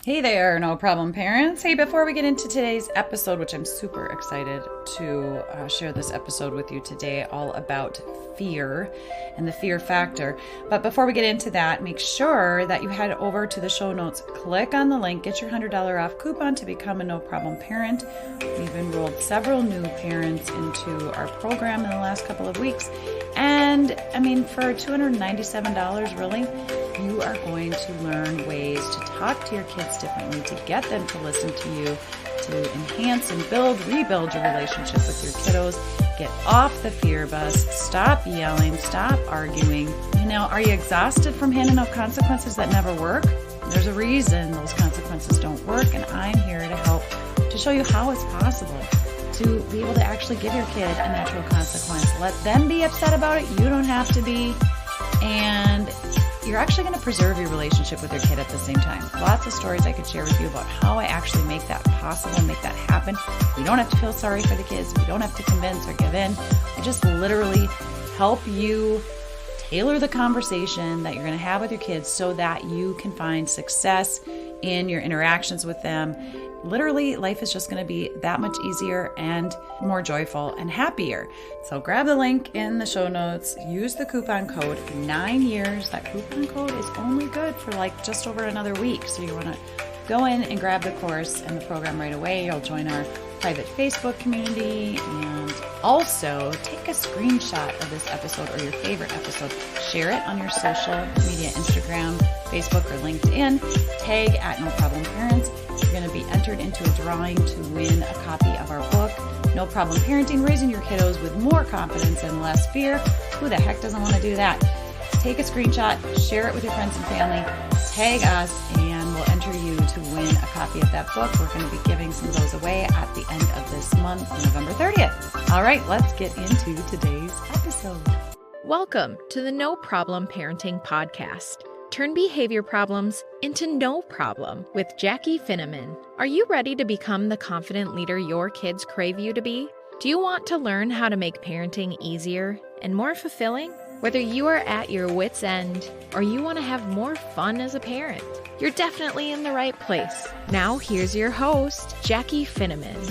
Hey there, no problem, parents. Hey, before we get into today's episode, which I'm super excited to share this episode with you today, all about fear and the fear factor. But before we get into that, make sure that you head over to the show notes, click on the link, get your $100 off coupon to become a no problem parent. We've enrolled several new parents into our program in the last couple of weeks. And I mean, for $297, really, you are going to learn ways to talk to your kids differently, to get them to listen to you, to enhance and rebuild your relationship with your kiddos. Get off the fear bus, stop yelling, stop arguing. Are you exhausted from handing out consequences that never work? There's a reason those consequences don't work, and I'm here to help to show you how it's possible to be able to actually give your kid a natural consequence. Let them be upset about it. You don't have to be. And you're actually going to preserve your relationship with your kid at the same time. Lots of stories I could share with you about how I actually make that possible, make that happen. We don't have to feel sorry for the kids. We don't have to convince or give in. I just literally help you tailor the conversation that you're going to have with your kids so that you can find success in your interactions with them. Literally, life is just going to be that much easier and more joyful and happier. So grab the link in the show notes, use the coupon code 9years. That coupon code is only good for just over another week. So you want to go in and grab the course and the program right away. You'll join our private Facebook community, and also take a screenshot of this episode or your favorite episode. Share it on your social media, Instagram, Facebook, or LinkedIn. Tag at No Problem Parents. You're going to be entered into a drawing to win a copy of our book, No Problem Parenting, Raising Your Kiddos with More Confidence and Less Fear. Who the heck doesn't want to do that? Take a screenshot, share it with your friends and family, tag us, and we'll enter you to win a copy of that book. We're going to be giving some of those away at the end of this month, November 30th. All right, let's get into today's episode. Welcome to the No Problem Parenting Podcast. Turn behavior problems into no problem with Jackie Finneman. Are you ready to become the confident leader your kids crave you to be? Do you want to learn how to make parenting easier and more fulfilling? Whether you are at your wit's end or you want to have more fun as a parent, you're definitely in the right place. Now here's your host, Jackie Finneman.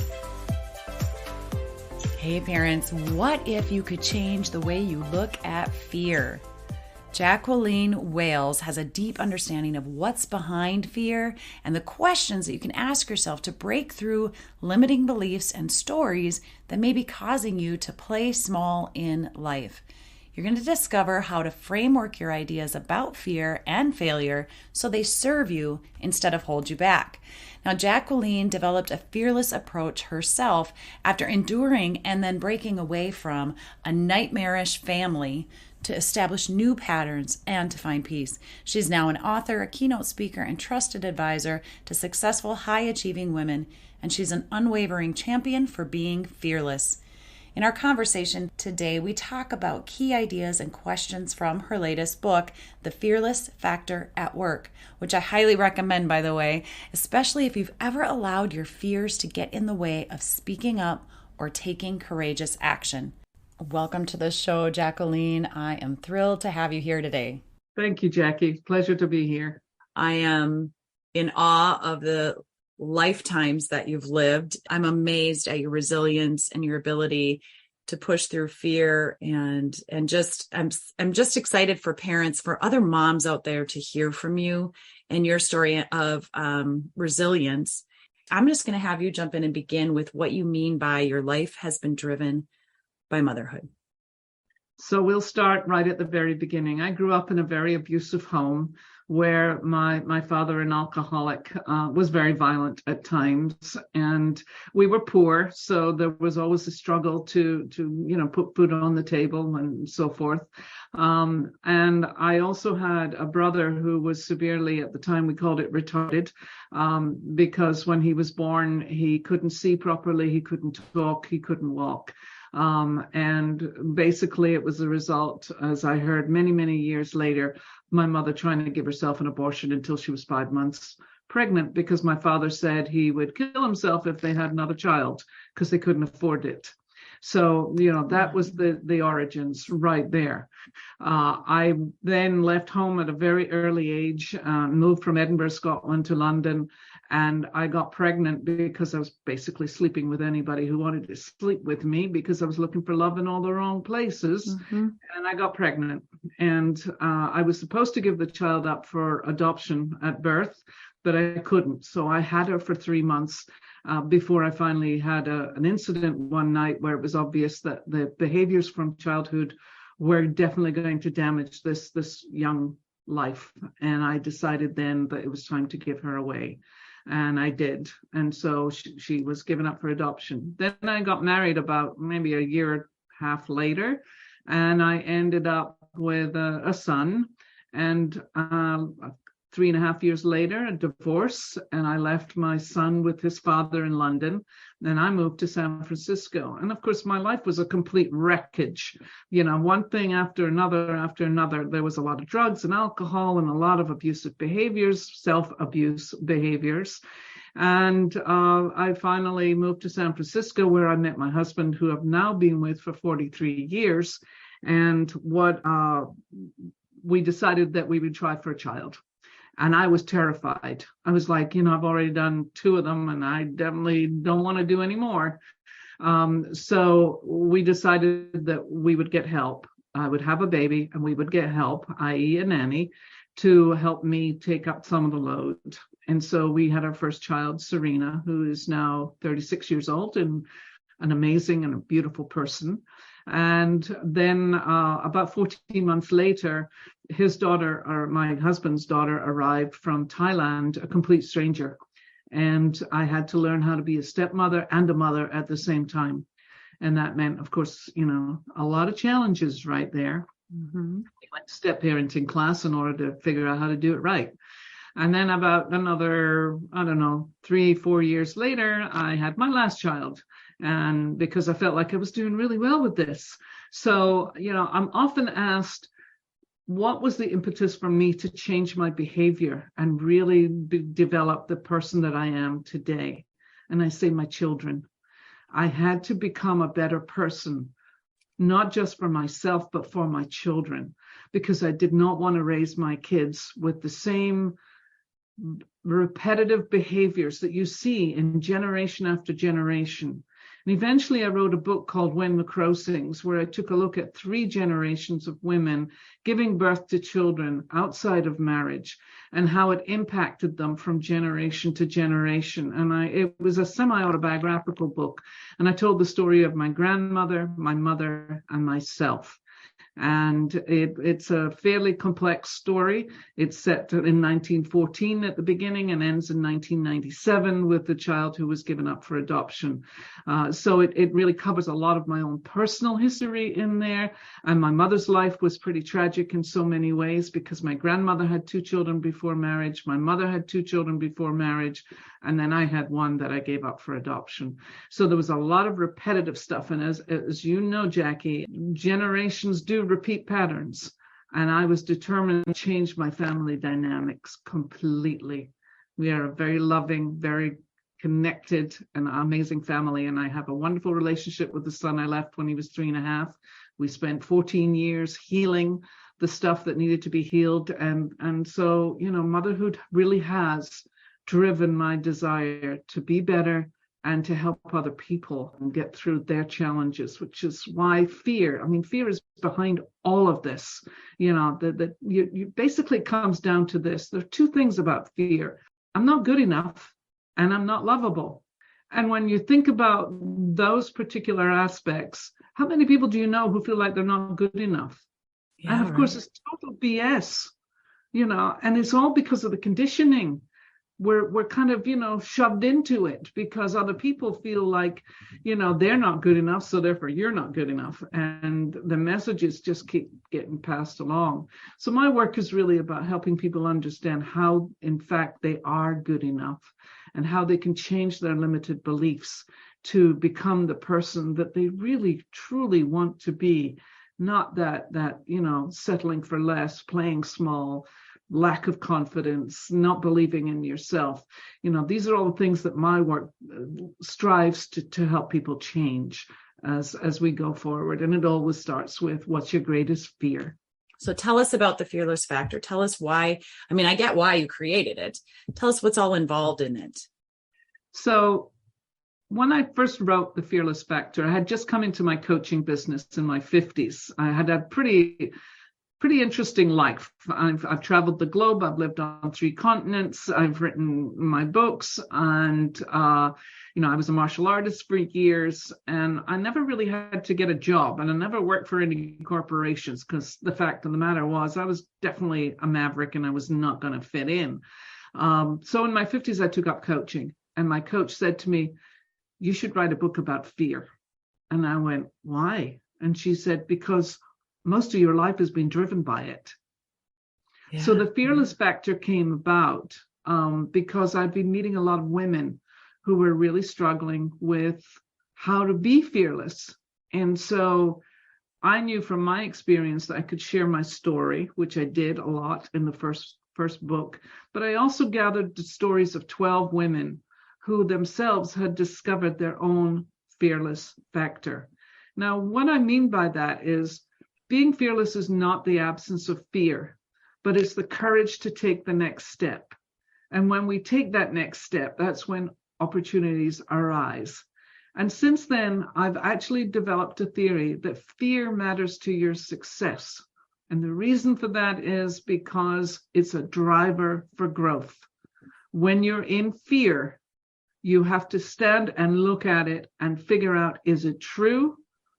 Hey parents, what if you could change the way you look at fear? Jacqueline Wales has a deep understanding of what's behind fear and the questions that you can ask yourself to break through limiting beliefs and stories that may be causing you to play small in life. You're going to discover how to framework your ideas about fear and failure so they serve you instead of hold you back. Now, Jacqueline developed a fearless approach herself after enduring and then breaking away from a nightmarish family to establish new patterns and to find peace. She's now an author, a keynote speaker, and trusted advisor to successful, high-achieving women, and she's an unwavering champion for being fearless. In our conversation today, we talk about key ideas and questions from her latest book, The Fearless Factor at Work, which I highly recommend, by the way, especially if you've ever allowed your fears to get in the way of speaking up or taking courageous action. Welcome to the show, Jacqueline. I am thrilled to have you here today. Thank you, Jackie. Pleasure to be here. I am in awe of the lifetimes that you've lived. I'm amazed at your resilience and your ability to push through fear, and just I'm just excited for parents, for other moms out there to hear from you and your story of resilience. I'm just going to have you jump in and begin with what you mean by your life has been driven by motherhood. So we'll start right at the very beginning. I grew up in a very abusive home where my father, an alcoholic, was very violent at times, and we were poor, so there was always a struggle to put food on the table and so forth. And I also had a brother who was severely, at the time we called it retarded, because when he was born, he couldn't see properly, he couldn't talk, he couldn't walk. And basically it was a result, as I heard many, many years later, my mother trying to give herself an abortion until she was 5 months pregnant, because my father said he would kill himself if they had another child because they couldn't afford it. So, that was the origins right there. I then left home at a very early age, moved from Edinburgh, Scotland to London, and I got pregnant because I was basically sleeping with anybody who wanted to sleep with me because I was looking for love in all the wrong places. Mm-hmm. And I got pregnant. And I was supposed to give the child up for adoption at birth, but I couldn't. So I had her for 3 months before I finally had an incident one night where it was obvious that the behaviors from childhood were definitely going to damage this young life. And I decided then that it was time to give her away. And I did. And so she was given up for adoption. Then I got married about maybe a year and a half later, and I ended up with a son. And 3.5 years later, a divorce, and I left my son with his father in London. Then I moved to San Francisco. And of course, my life was a complete wreckage. One thing after another. There was a lot of drugs and alcohol and a lot of abusive behaviors, self-abuse behaviors. And I finally moved to San Francisco, where I met my husband, who I've now been with for 43 years. And we decided that we would try for a child. And I was terrified. I was like, I've already done 2 of them, and I definitely don't want to do any more. So we decided that we would get help. I would have a baby, and we would get help, i.e. a nanny, to help me take up some of the load. And so we had our first child, Serena, who is now 36 years old and an amazing and a beautiful person. And then about 14 months later, his daughter, or my husband's daughter, arrived from Thailand, a complete stranger. And I had to learn how to be a stepmother and a mother at the same time. And that meant, of course, a lot of challenges right there. Mm-hmm. I went to step parenting class in order to figure out how to do it right. And then about another, 3-4 years later, I had my last child. And because I felt like I was doing really well with this. So, I'm often asked, what was the impetus for me to change my behavior and really develop the person that I am today? And I say my children. I had to become a better person, not just for myself, but for my children, because I did not want to raise my kids with the same repetitive behaviors that you see in generation after generation. And eventually I wrote a book called When the Crow Sings, where I took a look at 3 generations of women giving birth to children outside of marriage and how it impacted them from generation to generation. And it was a semi-autobiographical book. And I told the story of my grandmother, my mother, and myself. And it's a fairly complex story. It's set in 1914 at the beginning and ends in 1997 with the child who was given up for adoption. So it really covers a lot of my own personal history in there. And my mother's life was pretty tragic in so many ways, because my grandmother had 2 children before marriage. My mother had 2 children before marriage. And then I had one that I gave up for adoption. So there was a lot of repetitive stuff. And as you know, Jackie, generations do repeat patterns. And I was determined to change my family dynamics completely. We are a very loving, very connected and amazing family. And I have a wonderful relationship with the son I left when he was 3.5. We spent 14 years healing the stuff that needed to be healed. And so, motherhood really has driven my desire to be better and to help other people get through their challenges, which is why fear is behind all of this. You basically comes down to this. There are 2 things about fear. I'm not good enough and I'm not lovable. And when you think about those particular aspects, how many people do you know who feel like they're not good enough? Yeah, and of course, it's total BS, and it's all because of the conditioning. We're kind of, shoved into it because other people feel like, they're not good enough. So therefore you're not good enough. And the messages just keep getting passed along. So my work is really about helping people understand how, in fact, they are good enough and how they can change their limited beliefs to become the person that they really, truly want to be. Not that, settling for less, playing small, lack of confidence, not believing in yourself. These are all the things that my work strives to help people change. as we go forward. And it always starts with, what's your greatest fear? So tell us about the Fearless Factor. Tell us why. I mean, I get why you created it. Tell us what's all involved in it. So when I first wrote the Fearless Factor, I had just come into my coaching business in my 50s. I had a pretty interesting life. I've traveled the globe. I've lived on 3 continents. I've written my books, and I was a martial artist for years, and I never really had to get a job, and I never worked for any corporations, because the fact of the matter was I was definitely a maverick and I was not going to fit in. So in my 50s, I took up coaching, and my coach said to me, "You should write a book about fear." And I went, "Why?" And she said, "Because most of your life has been driven by it." Yeah. So the Fearless Factor came about because I'd been meeting a lot of women who were really struggling with how to be fearless. And so I knew from my experience that I could share my story, which I did a lot in the first book. But I also gathered the stories of 12 women who themselves had discovered their own Fearless Factor. Now, what I mean by that is, being fearless is not the absence of fear, but it's the courage to take the next step. And when we take that next step, that's when opportunities arise. And since then, I've actually developed a theory that fear matters to your success. And the reason for that is because it's a driver for growth. When you're in fear, you have to stand and look at it and figure out, is it true?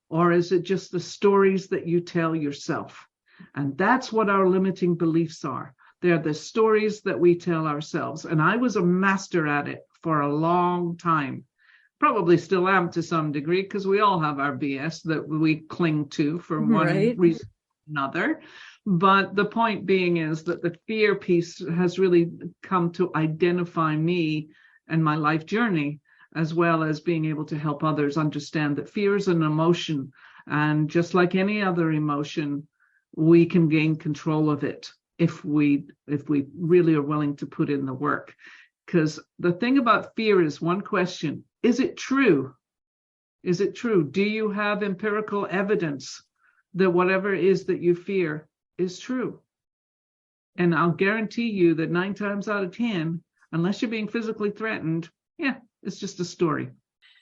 Or is it just the stories that you tell yourself? And that's what our limiting beliefs are. They're the stories that we tell ourselves. And I was a master at it for a long time. Probably still am to some degree, because we all have our BS that we cling to for one reason or another. But the point being is that the fear piece has really come to identify me and my life journey, as well as being able to help others understand that fear is an emotion. And just like any other emotion, we can gain control of it if we really are willing to put in the work. Because the thing about fear is one question: is it true? Is it true? Do you have empirical evidence that whatever it is that you fear is true? And I'll guarantee you that 9 times out of 10, unless you're being physically threatened, it's just a story.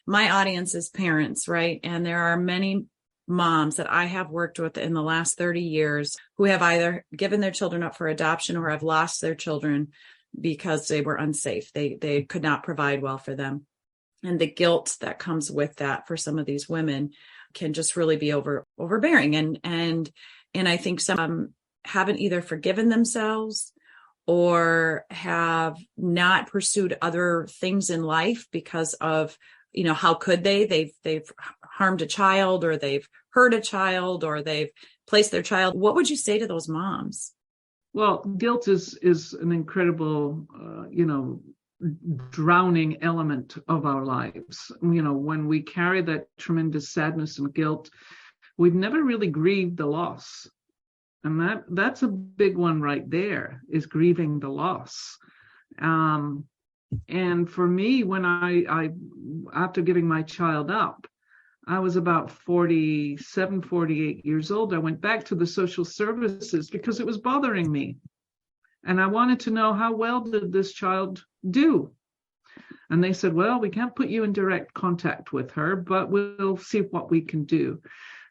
My audience is parents, right? And there are many moms that I have worked with in the last 30 years who have either given their children up for adoption or have lost their children because they were unsafe. They could not provide well for them. And the guilt that comes with that for some of these women can just really be overbearing. And I think some haven't either forgiven themselves or have not pursued other things in life because of, how could they? They've harmed a child, or they've hurt a child, or they've placed their child. What would you say to those moms? Well, guilt is an incredible, drowning element of our lives. When we carry that tremendous sadness and guilt, we've never really grieved the loss. And that's a big one right there, is grieving the loss. And for me, when I after giving my child up, I was about 47, 48 years old. I went back to the social services because it was bothering me. And I wanted to know, how well did this child do? And they said, well, we can't put you in direct contact with her, but we'll see what we can do.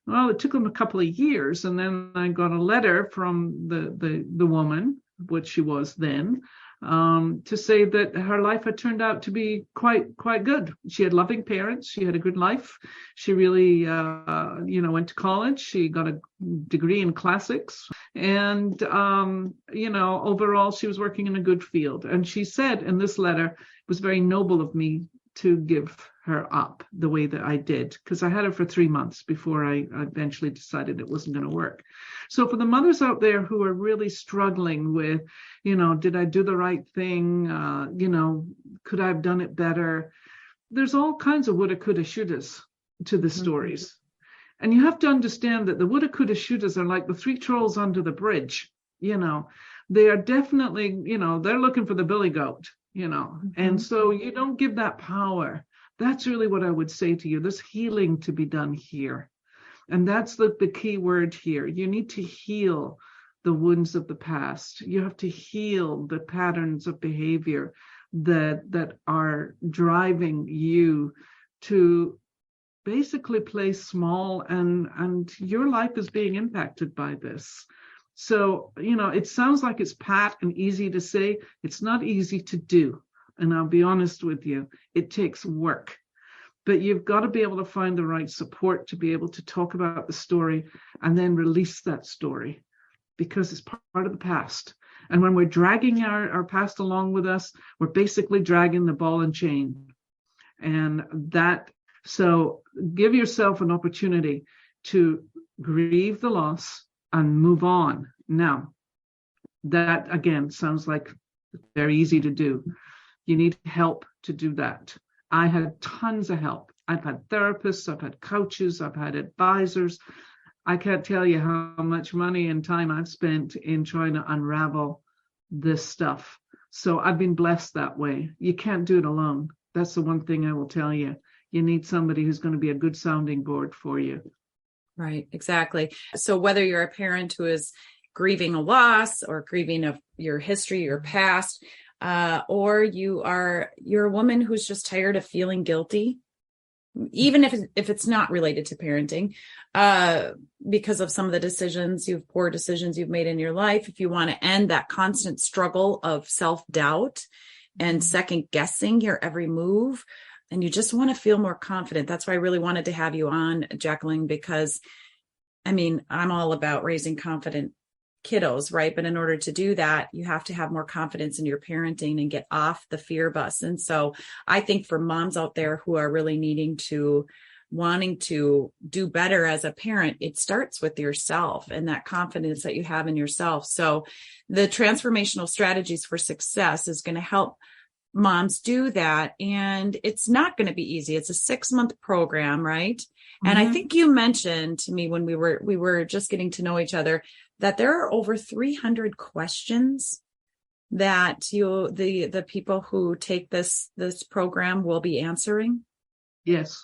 Well, it took them a couple of years, and then I got a letter from the woman, which she was then, to say that her life had turned out to be quite good. She had loving parents. She had a good life. She really, went to college. She got a degree in classics. And, overall, she was working in a good field. And she said in this letter, it was very noble of me to give her up the way that I did, because I had her for 3 months before I eventually decided it wasn't going to work. So for the mothers out there who are really struggling with, did I do the right thing? Could I have done it better? There's all kinds of woulda, coulda, shouldas to the stories. And you have to understand that the woulda, coulda, shouldas are like the 3 trolls under the bridge. They are definitely, they're looking for the billy goat, and so you don't give that power That's really what I would say to you. There's healing to be done here. And that's the key word here. You need to heal the wounds of the past. You have to heal the patterns of behavior that are driving you to basically play small, and your life is being impacted by this. So, it sounds like it's pat and easy to say. It's not easy to do. And I'll be honest with you, it takes work. But you've got to be able to find the right support to be able to talk about the story and then release that story, because it's part of the past. And when we're dragging our past along with us, we're basically dragging the ball and chain. So give yourself an opportunity to grieve the loss and move on. Now, that again sounds like very easy to do. You need help to do that. I had tons of help. I've had therapists, I've had coaches, I've had advisors. I can't tell you how much money and time I've spent in trying to unravel this stuff. So I've been blessed that way. You can't do it alone. That's the one thing I will tell you. You need somebody who's going to be a good sounding board for you. Right, exactly. So whether you're a parent who is grieving a loss or grieving of your history, your past, or you're a woman who's just tired of feeling guilty, even if it's not related to parenting, because of some of the poor decisions you've made in your life, if you want to end that constant struggle of self-doubt and second guessing your every move, and you just want to feel more confident. That's why I really wanted to have you on, Jacqueline, because I'm all about raising confident kiddos, right? But in order to do that, you have to have more confidence in your parenting and get off the fear bus. And so I think for moms out there who are really wanting to do better as a parent, it starts with yourself and that confidence that you have in yourself. So the transformational strategies for success is going to help moms do that. And it's not going to be easy. It's a 6-month program, right? Mm-hmm. And I think you mentioned to me when we were just getting to know each other that there are over 300 questions that the people who take this program will be answering. Yes.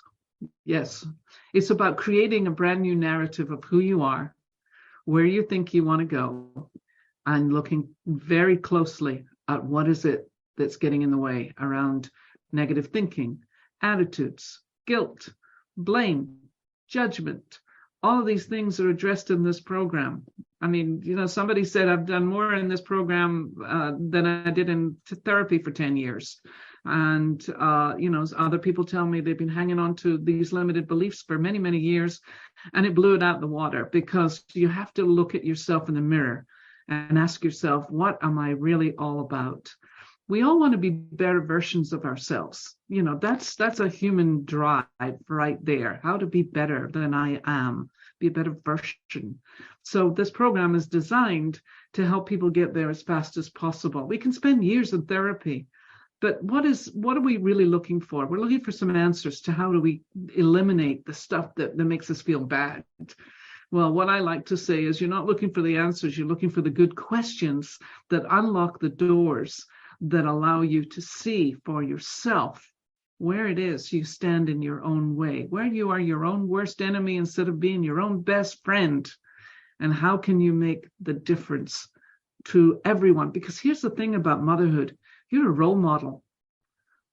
It's about creating a brand new narrative of who you are, where you think you want to go, and looking very closely at what is it that's getting in the way around negative thinking, attitudes, guilt, blame, judgment. All of these things are addressed in this program. Somebody said I've done more in this program than I did in therapy for 10 years. And, other people tell me they've been hanging on to these limited beliefs for many, many years, and it blew it out the water, because you have to look at yourself in the mirror and ask yourself, what am I really all about? We all want to be better versions of ourselves. That's a human drive right there. How to be better than I am, be a better version. So this program is designed to help people get there as fast as possible. We can spend years in therapy, but what are we really looking for? We're looking for some answers to how do we eliminate the stuff that makes us feel bad. Well, what I like to say is you're not looking for the answers, you're looking for the good questions that unlock the doors that allow you to see for yourself where it is you stand in your own way, where you are your own worst enemy instead of being your own best friend. And how can you make the difference to everyone? Because here's the thing about motherhood. You're a role model.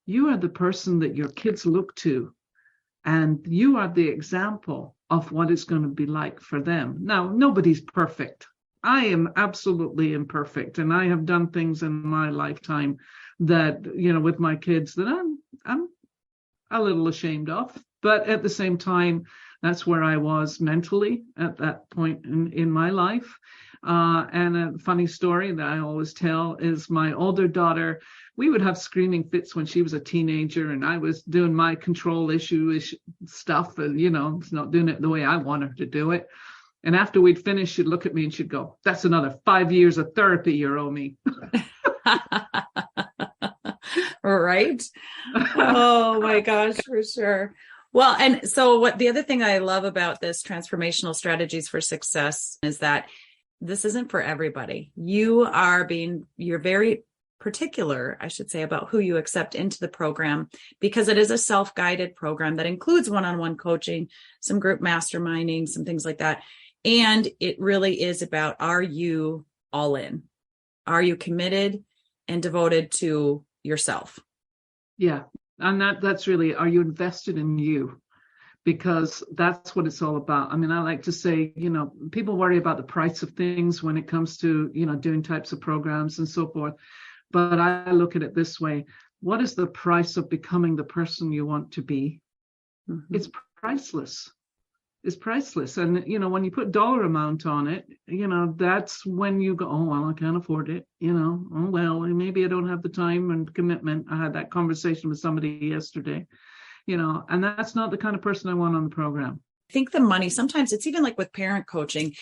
You are the person that your kids look to, and you are the example of what it's going to be like for them. Now, nobody's perfect. I am absolutely imperfect, and I have done things in my lifetime that, with my kids that I'm a little ashamed of. But at the same time, that's where I was mentally at that point in my life. And a funny story that I always tell is my older daughter, we would have screaming fits when she was a teenager, and I was doing my control issue stuff, and, not doing it the way I want her to do it. And after we'd finish, she'd look at me and she'd go, "That's another 5 years of therapy you owe me." Right? Oh my gosh, for sure. Well, and so what the other thing I love about this transformational strategies for success is that this isn't for everybody. You're very particular, I should say, about who you accept into the program, because it is a self-guided program that includes one-on-one coaching, some group masterminding, some things like that. And it really is about, are you all in? Are you committed and devoted to yourself? Yeah. And that's really, are you invested in you? Because that's what it's all about. I mean, I like to say, people worry about the price of things when it comes to, doing types of programs and so forth. But I look at it this way. What is the price of becoming the person you want to be? Mm-hmm. It's priceless. It's priceless. And, when you put dollar amount on it, that's when you go, oh, well, I can't afford it. Oh, well, maybe I don't have the time and commitment. I had that conversation with somebody yesterday. And that's not the kind of person I want on the program. I think the money, sometimes it's even like with parent coaching,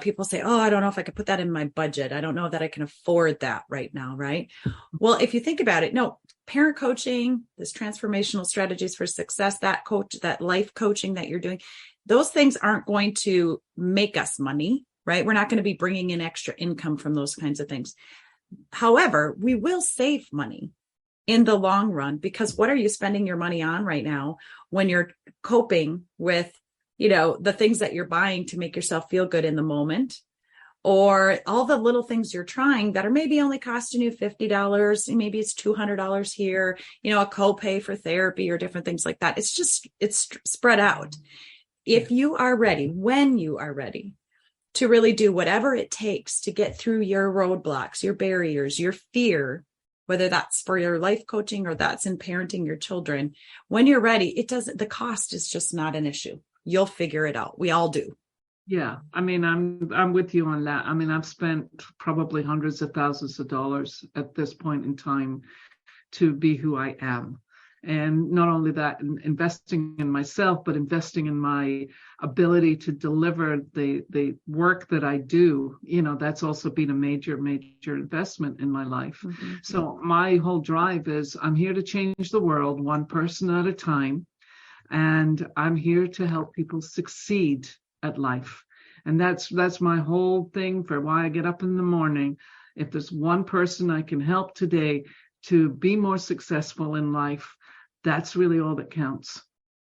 people say, oh, I don't know if I could put that in my budget. I don't know that I can afford that right now. Right. Well, if you think about it, no, parent coaching, this transformational strategies for success, that life coaching that you're doing, those things aren't going to make us money, right? We're not going to be bringing in extra income from those kinds of things. However, we will save money in the long run, because what are you spending your money on right now when you're coping with, the things that you're buying to make yourself feel good in the moment, or all the little things you're trying that are maybe only costing you $50, maybe it's $200 here, a copay for therapy or different things like that. It's spread out. If you are ready, when you are ready to really do whatever it takes to get through your roadblocks, your barriers, your fear, whether that's for your life coaching or that's in parenting your children, when you're ready, the cost is just not an issue. You'll figure it out. We all do. Yeah. I mean, I'm with you on that. I mean, I've spent probably hundreds of thousands of dollars at this point in time to be who I am. And not only that, investing in myself, but investing in my ability to deliver the work that I do, that's also been a major, major investment in my life. Mm-hmm. So my whole drive is, I'm here to change the world one person at a time. And I'm here to help people succeed at life. And that's my whole thing for why I get up in the morning. If there's one person I can help today to be more successful in life, that's really all that counts.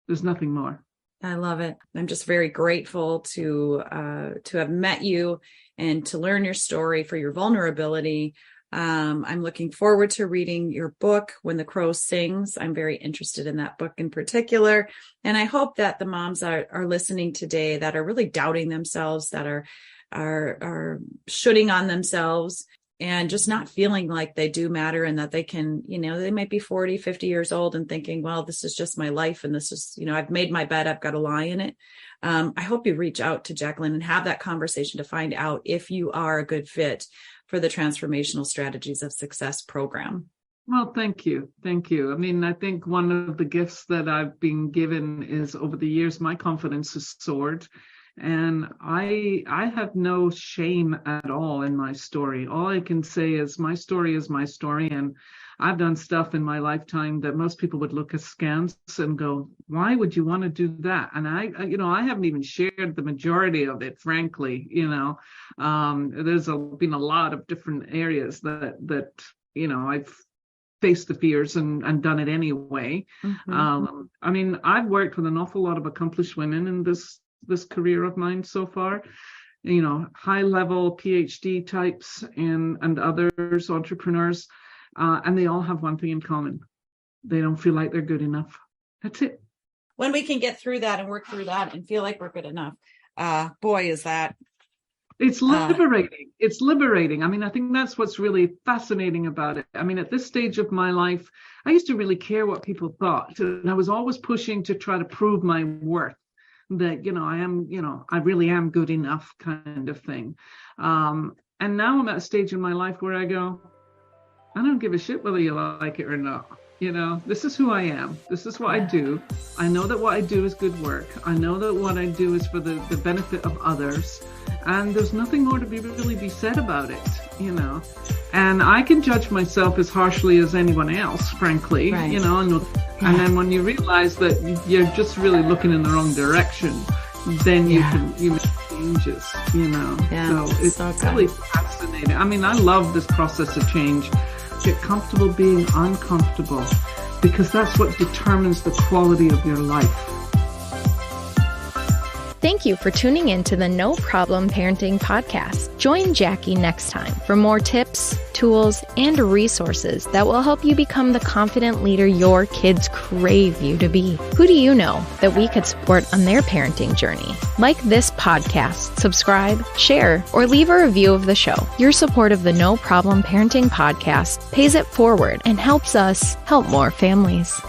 There's nothing more. I love it. I'm just very grateful to have met you and to learn your story, for your vulnerability. I'm looking forward to reading your book, When the Crow Sings. I'm very interested in that book in particular. And I hope that the moms are listening today that are really doubting themselves, that are shooting on themselves, and just not feeling like they do matter, and that they can, they might be 40, 50 years old and thinking, well, this is just my life. And this is, I've made my bed, I've got to lie in it. I hope you reach out to Jacqueline and have that conversation to find out if you are a good fit for the Transformational Strategies of Success program. Well, thank you. Thank you. I mean, I think one of the gifts that I've been given is, over the years, my confidence has soared. And I have no shame at all in my story. All I can say is my story is my story. And I've done stuff in my lifetime that most people would look askance and go, why would you want to do that? And I haven't even shared the majority of it, frankly. There's been a lot of different areas that I've faced the fears and done it anyway. Mm-hmm. I mean, I've worked with an awful lot of accomplished women in this career of mine so far, high level PhD types and others, entrepreneurs, and they all have one thing in common. They don't feel like they're good enough. That's it. When we can get through that and work through that and feel like we're good enough, boy, is that. It's liberating. It's liberating. I mean, I think that's what's really fascinating about it. I mean, at this stage of my life, I used to really care what people thought. And I was always pushing to try to prove my worth. That, I really am good enough, kind of thing. And now I'm at a stage in my life where I go, I don't give a shit whether you like it or not. This is who I am. This is what I do. I know that what I do is good work. I know that what I do is for the benefit of others. And there's nothing more to really be said about it, And I can judge myself as harshly as anyone else, frankly, right. And then when you realize that you're just really looking in the wrong direction, then you make changes, Yeah, So it's really fascinating. I mean, I love this process of change. Get comfortable being uncomfortable, because that's what determines the quality of your life. Thank you for tuning in to the No Problem Parenting Podcast. Join Jackie next time for more tips, tools, and resources that will help you become the confident leader your kids crave you to be. Who do you know that we could support on their parenting journey? Like this podcast, subscribe, share, or leave a review of the show. Your support of the No Problem Parenting Podcast pays it forward and helps us help more families.